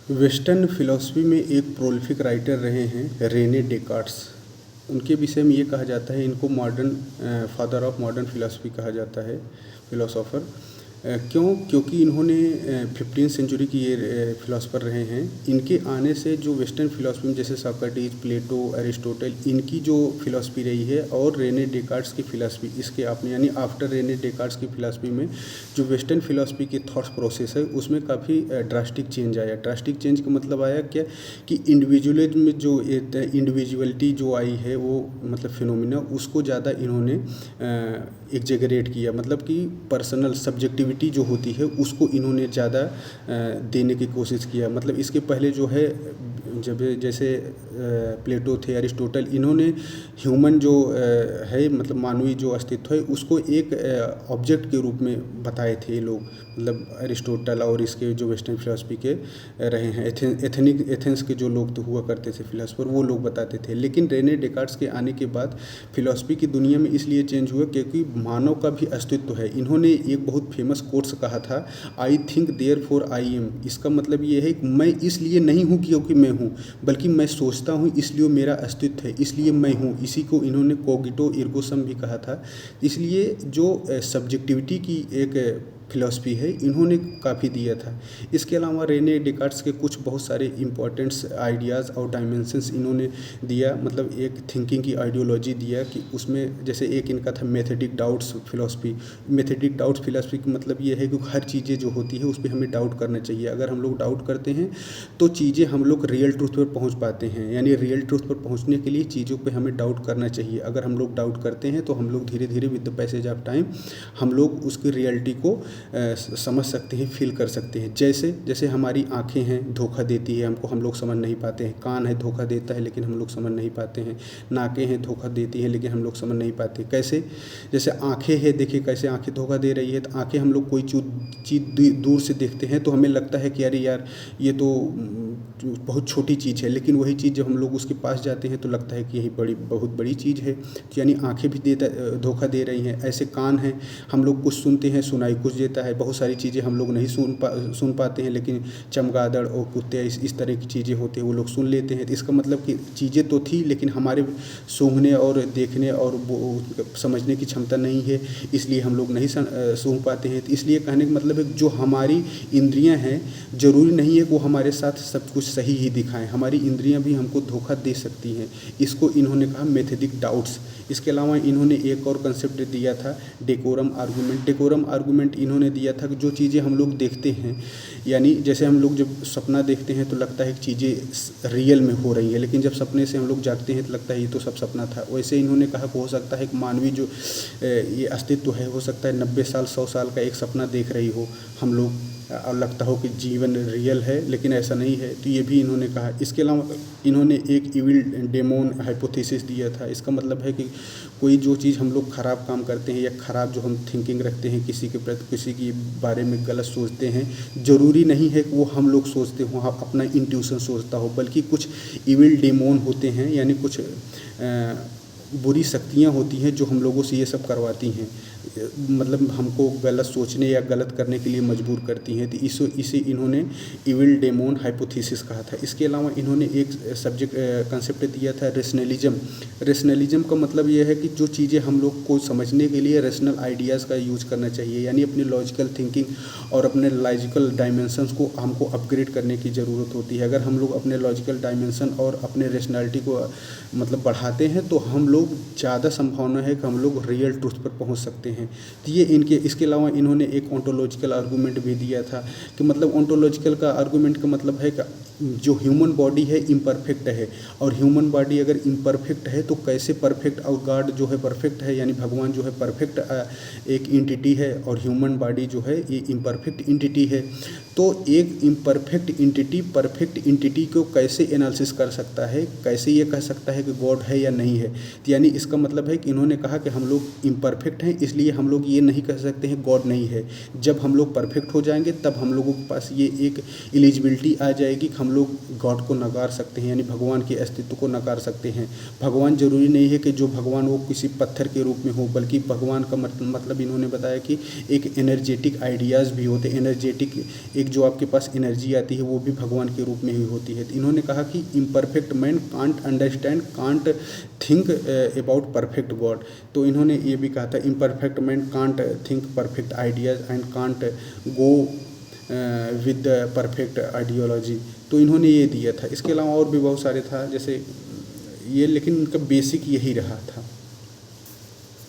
Western philosophy में एक prolific writer रहे हैं रेने डेकार्ट्स। उनके विषय में ये कहा जाता है, इनको modern father of modern philosophy कहा जाता है, फिलोसोफर। क्यों? क्योंकि इन्होंने 15वीं सेंचुरी की ये फिलोसफर रहे हैं। इनके आने से जो वेस्टर्न फिलॉसफी में जैसे सोक्रेटिस, प्लेटो, एरिस्टोटल, इनकी जो फिलॉसफी रही है और रेने डेकार्ट्स की फिलॉसफी, इसके आपने यानी आफ्टर रेने डेकार्ट्स की फिलॉसफी में जो वेस्टर्न फिलॉसफी की थॉट्स प्रोसेस है उसमें काफ़ी ड्रास्टिक चेंज आया। ड्रास्टिक चेंज का मतलब आया क्या कि इंडिविजुअलिज्म में जो इंडिविजुअलिटी जो आई है वो मतलब फिनोमिना, उसको ज़्यादा इन्होंने एग्जेगरेट किया। मतलब कि पर्सनल सब्जेक्टिविटी जो होती है उसको इन्होंने ज़्यादा देने की कोशिश किया। मतलब इसके पहले जो है जब जैसे प्लेटो थे, एरिस्टोटल, इन्होंने ह्यूमन जो है मतलब मानवीय जो अस्तित्व है उसको एक ऑब्जेक्ट के रूप में बताए थे ये लोग। मतलब एरिस्टोटल और इसके जो वेस्टर्न फिलॉसफी के रहे हैं एथेंस के जो लोग तो हुआ करते थे फिलोसफर, वो लोग बताते थे। लेकिन रेने डेकार्ट्स के आने के बाद फिलॉसफी की दुनिया में इसलिए चेंज हुआ क्योंकि मानव का भी अस्तित्व है। इन्होंने एक बहुत फेमस कोट्स कहा था, I think therefore I am. इसका मतलब ये है कि मैं इसलिए नहीं हूँ क्योंकि मैं हूँ, बल्कि मैं सोचता हूँ इसलिए मेरा अस्तित्व है, इसलिए मैं हूँ। इसी को इन्होंने कोगिटो इर्गो सम भी कहा था। इसलिए जो सब्जेक्टिविटी की एक फिलॉसफी है इन्होंने काफ़ी दिया था। इसके अलावा रेने डेकार्ट्स के कुछ बहुत सारे इंपॉर्टेंट्स आइडियाज़ और डायमेंशंस इन्होंने दिया। मतलब एक थिंकिंग की आइडियोलॉजी दिया कि उसमें जैसे एक इनका था मेथेडिक डाउट्स फिलॉसफी। मेथेडिक डाउट्स फिलॉसफी का मतलब ये है कि हर चीज़ें जो होती है उस पर हमें डाउट करना चाहिए। अगर हम लोग डाउट करते हैं तो चीज़ें हम लोग रियल ट्रूथ पर पहुँच पाते हैं। यानी रियल ट्रूथ पर पहुँचने के लिए चीज़ों पर हमें डाउट करना चाहिए। अगर हम लोग डाउट करते हैं तो हम लोग धीरे धीरे with the passage of time हम लोग उसकी रियलिटी को समझ सकते हैं, फील कर सकते हैं। जैसे हमारी आँखें हैं धोखा देती है हमको, हम लोग समझ नहीं पाते हैं। कान है धोखा देता है लेकिन हम लोग समझ नहीं पाते हैं। नाकें हैं धोखा देती हैं लेकिन हम लोग समझ नहीं पाते। कैसे? जैसे आँखें हैं, देखिए कैसे आँखें धोखा दे रही है। तो आँखें हम लोग कोई चीज़ दूर से देखते हैं तो हमें लगता है कि अरे यार ये तो बहुत छोटी चीज़ है, लेकिन वही चीज़ जब हम लोग उसके पास जाते हैं तो लगता है कि यही बहुत बड़ी चीज़ है। तो यानी आँखें भी धोखा दे रही हैं। ऐसे कान हैं, हम लोग कुछ सुनते हैं, सुनाई कुछ देता है। बहुत सारी चीज़ें हम लोग नहीं सुन पाते हैं, लेकिन चमगादड़ और कुत्ते इस तरह की चीज़ें होती हैं वो लोग सुन लेते हैं। तो इसका मतलब कि चीज़ें तो थी लेकिन हमारे सूंघने और देखने और समझने की क्षमता नहीं है, इसलिए हम लोग नहीं सूंघ पाते हैं। तो इसलिए कहने का मतलब है जो हमारी इंद्रियां हैं ज़रूरी नहीं है कि वो हमारे साथ सब कुछ सही ही दिखाएं। हमारी इंद्रियां भी हमको धोखा दे सकती हैं। इसको इन्होंने कहा मेथेडिक डाउट्स। इसके अलावा इन्होंने एक और कंसेप्ट दिया था डेकोरम आर्गूमेंट। डेकोरम आर्गूमेंट इन्होंने दिया था कि जो चीज़ें हम लोग देखते हैं, यानी जैसे हम लोग जब सपना देखते हैं तो लगता है कि चीज़ें रियल में हो रही है, लेकिन जब सपने से हम लोग जागते हैं तो लगता है ये तो सब सपना था। वैसे इन्होंने कहा कि हो सकता है कि मानवीय जो ये अस्तित्व है, हो सकता है 90 साल 100 साल का एक सपना देख रही हो हम लोग और लगता हो कि जीवन रियल है, लेकिन ऐसा नहीं है। तो ये भी इन्होंने कहा। इसके अलावा इन्होंने एक इविल डेमोन हाइपोथेसिस दिया था। इसका मतलब है कि कोई जो चीज़ हम लोग ख़राब काम करते हैं या ख़राब जो हम थिंकिंग रखते हैं किसी के प्रति, किसी के बारे में गलत सोचते हैं, ज़रूरी नहीं है कि वो हम लोग सोचते हों, अपना इंट्यूशन सोचता हो, बल्कि कुछ इविल डेमोन होते हैं, यानी कुछ बुरी शक्तियाँ होती हैं जो हम लोगों से ये सब करवाती हैं, मतलब हमको गलत सोचने या गलत करने के लिए मजबूर करती हैं। तो इसे इन्होंने इविल डेमोन हाइपोथेसिस कहा था। इसके अलावा इन्होंने एक सब्जेक्ट कंसेप्ट दिया था रेशनलिज्म। रेशनलिज्म का मतलब ये है कि जो चीज़ें हम लोग को समझने के लिए रेशनल आइडियाज़ का यूज करना चाहिए, यानी अपनी लॉजिकल थिंकिंग और अपने लॉजिकल डायमेंशंस को हमको अपग्रेड करने की ज़रूरत होती है। अगर हम लोग अपने लॉजिकल डायमेंशन और अपने रेशनैलिटी को मतलब बढ़ाते हैं तो हम लोग ज़्यादा संभावना है कि हम लोग रियल ट्रूथ पर पहुंच सकते हैं। तो ये इसके अलावा इन्होंने एक ओंटोलॉजिकल आर्गूमेंट भी दिया था कि मतलब ओंटोलॉजिकल का आर्गूमेंट का मतलब है कि जो ह्यूमन बॉडी है इम्परफेक्ट है, और ह्यूमन बॉडी अगर इम्परफेक्ट है तो कैसे परफेक्ट, और गॉड जो है परफेक्ट है, यानी भगवान जो है परफेक्ट एक इंटिटी है और ह्यूमन बॉडी जो है ये इम्परफेक्ट इंटिटी है। तो एक इम्परफेक्ट इंटिटी परफेक्ट इंटिटी को कैसे एनालिसिस कर सकता है, कैसे ये कह सकता है कि गॉड है या नहीं है। तो यानी इसका मतलब है कि इन्होंने कहा कि हम लोग इम्परफेक्ट हैं, इसलिए हम लोग ये नहीं कह सकते हैं गॉड नहीं है। जब हम लोग परफेक्ट हो जाएंगे तब हम लोगों के पास ये एक एलिजिबिलिटी आ जाएगी कि हम लोग गॉड को नकार सकते हैं, यानी भगवान के अस्तित्व को नकार सकते हैं। भगवान जरूरी नहीं है कि जो भगवान वो किसी पत्थर के रूप में हो, बल्कि भगवान का मतलब इन्होंने बताया कि एक एनर्जेटिक आइडियाज़ भी होते, एनर्जेटिक एक जो आपके पास एनर्जी आती है वो भी भगवान के रूप में ही होती है। तो इन्होंने कहा कि imperfect man can't understand, can't think about perfect God. तो इन्होंने ये भी कहा था imperfect man can't think perfect ideas and can't go with the perfect ideology. तो इन्होंने ये दिया था। इसके अलावा और भी बहुत सारे था जैसे ये, लेकिन इनका बेसिक यही रहा था।